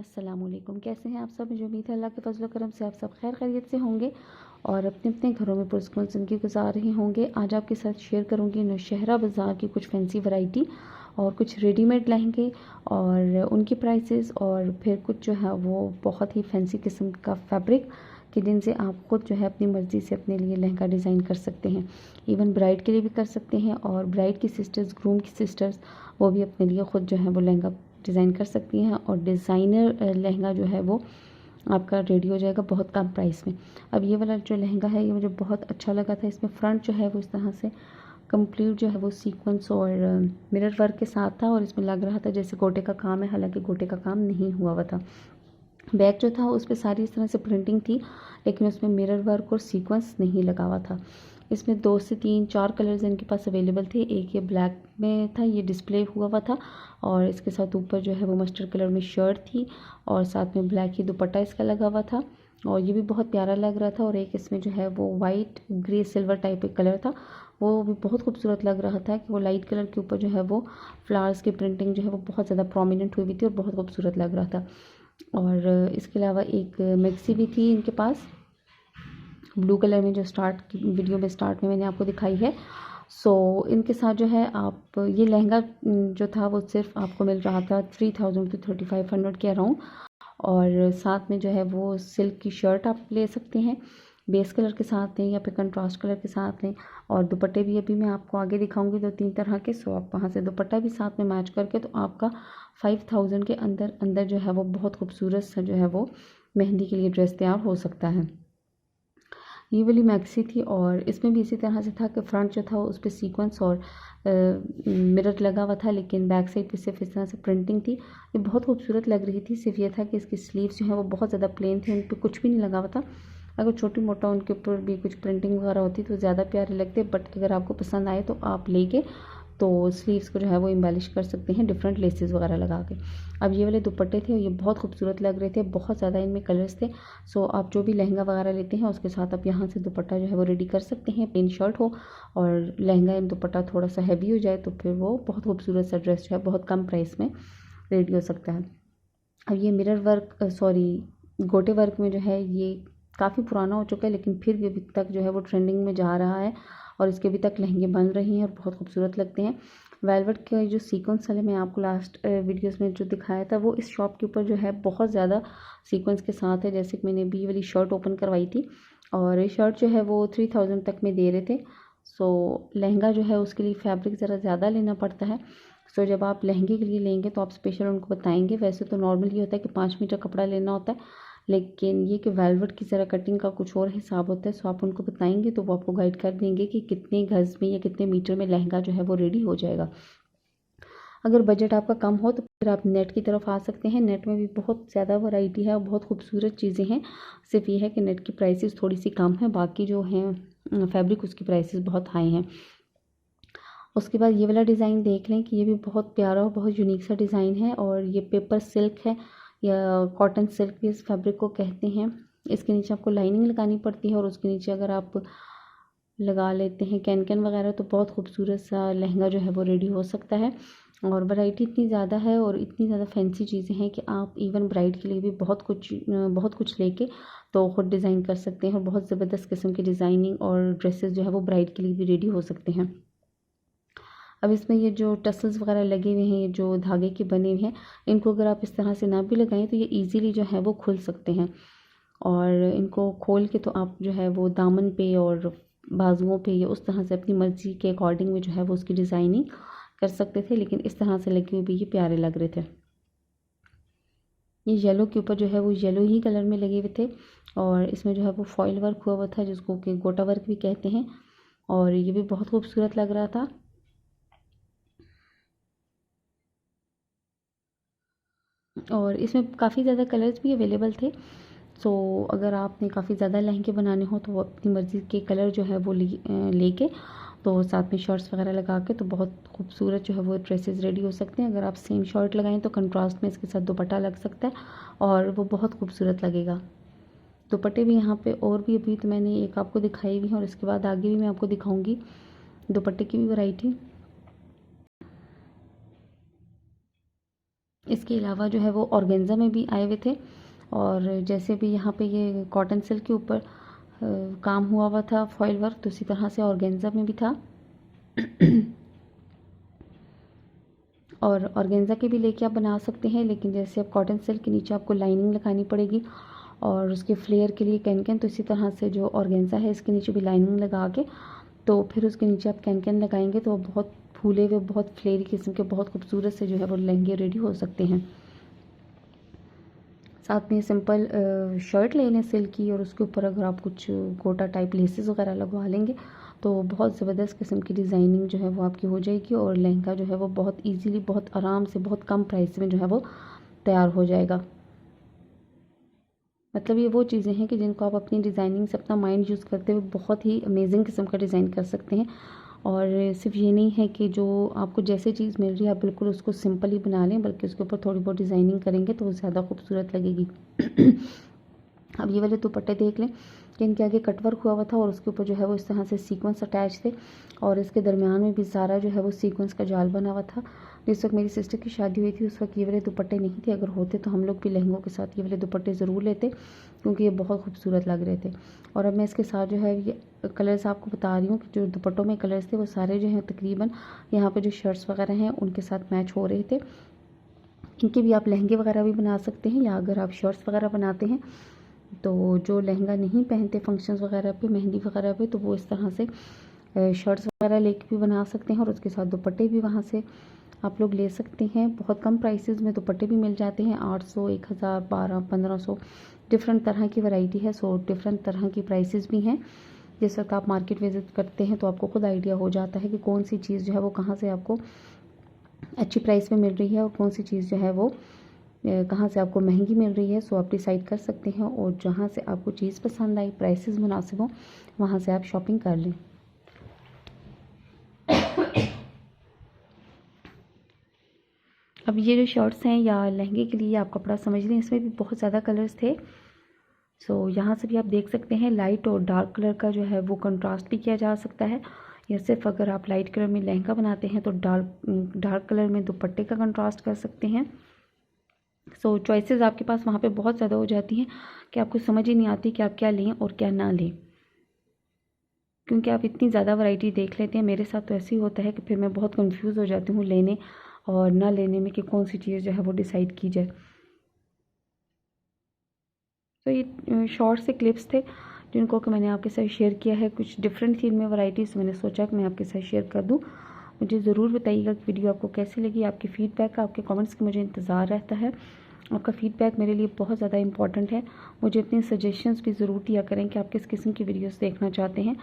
अस्सलामुअलैकुम। कैसे हैं आप सब? मुझे उम्मीद है अल्लाह के फजल करम से आप सब खैर खैरियत से होंगे और अपने अपने घरों में पुरसुकून ज़िंदगी गुजार रहे होंगे। आज आपके साथ शेयर करूंगी नौशहरा बाज़ार की कुछ फैंसी वैरायटी और कुछ रेडीमेड लहंगे और उनकी प्राइसेस, और फिर कुछ जो है वो बहुत ही फैंसी किस्म का फैब्रिक कि जिनसे आप खुद जो है अपनी मर्ज़ी से अपने लिए लहंगा डिज़ाइन कर सकते हैं। इवन ब्राइड के लिए भी कर सकते हैं और ब्राइड की सिस्टर्स, ग्रूम की सिस्टर्स, वो भी अपने लिए खुद जो है वो लहंगा डिज़ाइन कर सकती हैं और डिज़ाइनर लहंगा जो है वो आपका रेडी हो जाएगा बहुत कम प्राइस में। अब ये वाला जो लहंगा है ये मुझे बहुत अच्छा लगा था। इसमें फ्रंट जो है वो इस तरह से कंप्लीट जो है वो सीक्वेंस और मिरर वर्क के साथ था और इसमें लग रहा था जैसे गोटे का काम है, हालांकि गोटे का काम नहीं हुआ हुआ था। बैक जो था उस पर सारी इस तरह से प्रिंटिंग थी, लेकिन उसमें मिरर वर्क और सीक्वेंस नहीं लगा हुआ था। इसमें 2 से 3 4 कलर्स इनके पास अवेलेबल थे। एक ये ब्लैक में था, ये डिस्प्ले हुआ हुआ था और इसके साथ ऊपर जो है वो मस्टर्ड कलर में शर्ट थी और साथ में ब्लैक ही दुपट्टा इसका लगा हुआ था और ये भी बहुत प्यारा लग रहा था। और एक इसमें जो है वो वाइट ग्रे सिल्वर टाइप एक कलर था, वो भी बहुत खूबसूरत लग रहा था कि वो लाइट कलर के ऊपर जो है वो फ्लावर्स की प्रिंटिंग जो है वो बहुत ज़्यादा प्रोमिनेंट हुई हुई थी और बहुत खूबसूरत लग रहा था। और इसके अलावा एक मैक्सी भी थी इनके पास ब्लू कलर में, जो वीडियो में स्टार्ट में मैंने आपको दिखाई है। इनके साथ जो है आप ये लहंगा जो था वो सिर्फ आपको मिल रहा था 3000 टू 3500 के अराउंड। और साथ में जो है वो सिल्क की शर्ट आप ले सकते हैं, बेस कलर के साथ लें या फिर कंट्रास्ट कलर के साथ लें। और दुपट्टे भी अभी मैं आपको आगे दिखाऊंगी 2-3 तरह के। आप वहाँ से दुपट्टा भी साथ में मैच करके तो आपका 5000 के अंदर अंदर जो है वो बहुत खूबसूरत सा जो है वो मेहंदी के लिए ड्रेस तैयार हो सकता है। ये वाली मैक्सी थी और इसमें भी इसी तरह से था कि फ्रंट जो था उस पर सीक्वेंस और मिरर लगा हुआ था, लेकिन बैक साइड पे सिर्फ इस तरह से प्रिंटिंग थी। ये बहुत खूबसूरत लग रही थी। सिर्फ ये था कि इसकी स्लीव्स जो है वो बहुत ज़्यादा प्लेन थे, उन पर कुछ भी नहीं लगा हुआ था। अगर छोटी मोटा उनके ऊपर भी कुछ प्रिंटिंग वगैरह होती तो ज़्यादा प्यारे लगते, बट अगर आपको पसंद आए तो आप लेके तो स्लीव्स को जो है वो एम्बेलिश कर सकते हैं डिफरेंट लेसेस वगैरह लगा के। अब ये वाले दुपट्टे थे ये बहुत खूबसूरत लग रहे थे, बहुत ज़्यादा इनमें कलर्स थे। आप जो भी लहंगा वगैरह लेते हैं उसके साथ आप यहाँ से दुपट्टा जो है वो रेडी कर सकते हैं। प्लेन शर्ट हो और लहंगा एंड दुपट्टा थोड़ा सा हैवी हो जाए तो फिर वो बहुत खूबसूरत सा ड्रेस जो है बहुत कम प्राइस में रेडी हो सकता है। अब ये मिरर वर्क गोटे वर्क में जो है ये काफ़ी पुराना हो चुका है, लेकिन फिर भी अभी तक जो है वो ट्रेंडिंग में जा रहा है और इसके अभी तक लहंगे बन रहे हैं और बहुत खूबसूरत लगते हैं। वेलवेट के जो सीक्वेंस वाले मैं आपको लास्ट वीडियोस में जो दिखाया था वो इस शॉप के ऊपर जो है बहुत ज़्यादा सीक्वेंस के साथ है। जैसे कि मैंने बी वाली शर्ट ओपन करवाई थी और ये शर्ट जो है वो 3000 तक में दे रहे थे। लहंगा जो है उसके लिए फैब्रिक ज़रा ज़्यादा लेना पड़ता है। जब आप लहंगे के लिए लेंगे तो आप स्पेशल उनको बताएंगे। वैसे तो नॉर्मल ये होता है कि 5 मीटर कपड़ा लेना होता है, लेकिन ये कि वेलवेट की ज़रा कटिंग का कुछ और हिसाब होता है। आप उनको बताएंगे तो वो आपको गाइड कर देंगे कि कितने गज़ में या कितने मीटर में लहंगा जो है वो रेडी हो जाएगा। अगर बजट आपका कम हो तो फिर आप नेट की तरफ आ सकते हैं। नेट में भी बहुत ज़्यादा वैरायटी है और बहुत खूबसूरत चीज़ें हैं। सिर्फ ये है कि नेट की प्राइसेस थोड़ी सी कम है, बाकी जो हैं फैब्रिक उसकी प्राइसेस बहुत हाई हैं। उसके बाद ये वाला डिज़ाइन देख लें कि ये भी बहुत प्यारा और बहुत यूनिक सा डिज़ाइन है और ये पेपर सिल्क है या कॉटन सिल्क भी इस फैब्रिक को कहते हैं। इसके नीचे आपको लाइनिंग लगानी पड़ती है और उसके नीचे अगर आप लगा लेते हैं कैन वगैरह तो बहुत खूबसूरत सा लहंगा जो है वो रेडी हो सकता है। और वैरायटी इतनी ज़्यादा है और इतनी ज़्यादा फैंसी चीज़ें हैं कि आप इवन ब्राइड के लिए भी बहुत कुछ लेके तो ख़ुद डिज़ाइन कर सकते हैं और बहुत ज़बरदस्त किस्म की डिज़ाइनिंग और ड्रेसेस जो है वो ब्राइड के लिए भी रेडी हो सकते हैं। अब इसमें ये जो टसल्स वगैरह लगे हुए हैं, ये जो धागे के बने हुए हैं, इनको अगर आप इस तरह से ना भी लगाएं तो ये इजीली जो है वो खुल सकते हैं। और इनको खोल के तो आप जो है वो दामन पे और बाजुओं पे ये उस तरह से अपनी मर्ज़ी के अकॉर्डिंग में जो है वो उसकी डिज़ाइनिंग कर सकते थे, लेकिन इस तरह से लगे हुए भी ये प्यारे लग रहे थे। ये येलो के ऊपर जो है वो येलो ही कलर में लगे हुए थे और इसमें जो है वो फॉइल वर्क हुआ था जिसको कि गोटा वर्क भी कहते हैं और ये भी बहुत खूबसूरत लग रहा था। और इसमें काफ़ी ज़्यादा कलर्स भी अवेलेबल थे। अगर आपने काफ़ी ज़्यादा लहंगे बनाने हो तो वो अपनी मर्ज़ी के कलर जो है वो लेके तो साथ में शर्ट्स वगैरह लगा के तो बहुत खूबसूरत जो है वो ड्रेसेस रेडी हो सकते हैं। अगर आप सेम शर्ट लगाएं तो कंट्रास्ट में इसके साथ दुपट्टा लग सकता है और वो बहुत खूबसूरत लगेगा। दुपट्टे भी यहाँ पे और भी अभी तो मैंने एक आपको दिखाई हुई है और इसके बाद आगे भी मैं आपको दिखाऊंगी दुपट्टे की भी वैरायटी। इसके अलावा जो है वो ऑर्गेन्जा में भी आए हुए थे, और जैसे भी यहाँ पे ये कॉटन सिल्क के ऊपर काम हुआ था फॉइल वर्क, तो उसी तरह से ऑर्गेन्जा में भी था। और ऑर्गेन्जा के भी लेके आप बना सकते हैं, लेकिन जैसे अब कॉटन सिल्क के नीचे आपको लाइनिंग लगानी पड़ेगी और उसके फ्लेयर के लिए कैन, तो इसी तरह से जो ऑर्गेन्जा है इसके नीचे भी लाइनिंग लगा के तो फिर उसके नीचे आप कैन लगाएंगे तो बहुत फूले हुए, बहुत फ्लेयरी किस्म के, बहुत खूबसूरत से जो है वो लहंगे रेडी हो सकते हैं। साथ में सिंपल शर्ट ले लें सिल्क की, और उसके ऊपर अगर आप कुछ गोटा टाइप लेसेस वगैरह लगवा लेंगे तो बहुत ज़बरदस्त किस्म की डिज़ाइनिंग जो है वो आपकी हो जाएगी, और लहंगा जो है वो बहुत इजीली, बहुत आराम से, बहुत कम प्राइस में जो है वो तैयार हो जाएगा। मतलब ये वो चीज़ें हैं कि जिनको आप अपनी डिज़ाइनिंग से, अपना माइंड यूज़ करते हुए बहुत ही अमेजिंग किस्म का डिज़ाइन कर सकते हैं। और सिर्फ ये नहीं है कि जो आपको जैसे चीज़ मिल रही है आप बिल्कुल उसको सिंपल ही बना लें, बल्कि उसके ऊपर थोड़ी बहुत डिज़ाइनिंग करेंगे तो वो ज़्यादा खूबसूरत लगेगी। अब ये वाले दुपट्टे देख लें कि इनके आगे कटवर्क हुआ हुआ था और उसके ऊपर जो है वो इस तरह से सीक्वेंस अटैच थे, और इसके दरमियान में भी सारा जो है वो सीक्वेंस का जाल बना हुआ था। जिस वक्त मेरी सिस्टर की शादी हुई थी उस वक्त ये वाले दुपट्टे नहीं थे, अगर होते तो हम लोग भी लहंगों के साथ ये वाले दुपट्टे ज़रूर लेते, क्योंकि ये बहुत खूबसूरत लग रहे थे। और अब मैं इसके साथ जो है ये कलर्स आपको बता रही हूँ कि जो दुपट्टों में कलर्स थे वो सारे जो हैं तकरीबन यहाँ पे जो शर्ट्स वगैरह हैं उनके साथ मैच हो रहे थे। इनके भी आप लहंगे वगैरह भी बना सकते हैं, या अगर आप शर्ट्स वगैरह बनाते हैं तो जो लहंगा नहीं पहनते फंक्शंस वगैरह पे, मेहंदी वगैरह पे, तो वो इस तरह से शर्ट्स वगैरह लेके भी बना सकते हैं, और उसके साथ दुपट्टे भी वहाँ से आप लोग ले सकते हैं। बहुत कम प्राइसेस में दुपट्टे भी मिल जाते हैं, 800, 1000, 1200, 1500, डिफरेंट तरह की वैरायटी है। सो डिफरेंट तरह की प्राइसेस भी हैं। जिस वक्त आप मार्केट विजिट करते हैं तो आपको खुद आइडिया हो जाता है कि कौन सी चीज़ जो है वो कहाँ से आपको अच्छी प्राइस में मिल रही है और कौन सी चीज़ जो है वो कहाँ से आपको महंगी मिल रही है। सो आप डिसाइड कर सकते हैं, और जहाँ से आपको चीज़ पसंद आई, प्राइसेस मुनासिब हो, वहाँ से आप शॉपिंग कर लें। अब ये जो शर्ट्स हैं या लहंगे के लिए आप कपड़ा समझ लें, इसमें भी बहुत ज़्यादा कलर्स थे। सो यहाँ से भी आप देख सकते हैं लाइट और डार्क कलर का जो है वो कंट्रास्ट भी किया जा सकता है, या सिर्फ अगर आप लाइट कलर में लहंगा बनाते हैं तो डार्क कलर में दुपट्टे का कंट्रास्ट कर सकते हैं। सो चॉइसेस आपके पास वहाँ पे बहुत ज़्यादा हो जाती हैं कि आपको समझ ही नहीं आती कि आप क्या लें और क्या ना लें, क्योंकि आप इतनी ज़्यादा वैरायटी देख लेते हैं। मेरे साथ तो ऐसे ही होता है कि फिर मैं बहुत कंफ्यूज हो जाती हूँ लेने और ना लेने में कि कौन सी चीज़ जो है वो डिसाइड की जाए। तो ये शॉर्ट से क्लिप्स थे जिनको कि मैंने आपके साथ शेयर किया है, कुछ डिफरेंट थी इनमें वैरायटीज़, मैंने सोचा कि मैं आपके साथ शेयर कर दूँ। मुझे ज़रूर बताइएगा कि वीडियो आपको कैसी लगी। आपके फीडबैक का, आपके कमेंट्स का मुझे इंतज़ार रहता है। आपका फ़ीडबैक मेरे लिए बहुत ज़्यादा इंपॉर्टेंट है। मुझे अपने सजेशंस भी ज़रूर दिया करें कि आप किस किस्म की वीडियोस देखना चाहते हैं,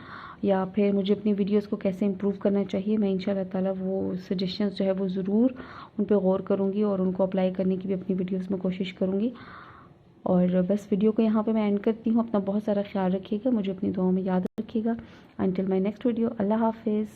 या फिर मुझे अपनी वीडियोस को कैसे इम्प्रूव करना चाहिए। मैं इंशाल्लाह ताला वो सजेशंस जो है वो ज़रूर उन पर गौर करूँगी और उनको अप्लाई करने की भी अपनी वीडियोस में कोशिश करूँगी। और बस वीडियो को यहाँ पे मैं एंड करती हूँ। अपना बहुत सारा ख्याल रखिएगा, मुझे अपनी दुआओं में याद रखिएगा। अंटिल माय नेक्स्ट वीडियो, अल्लाह हाफिज़।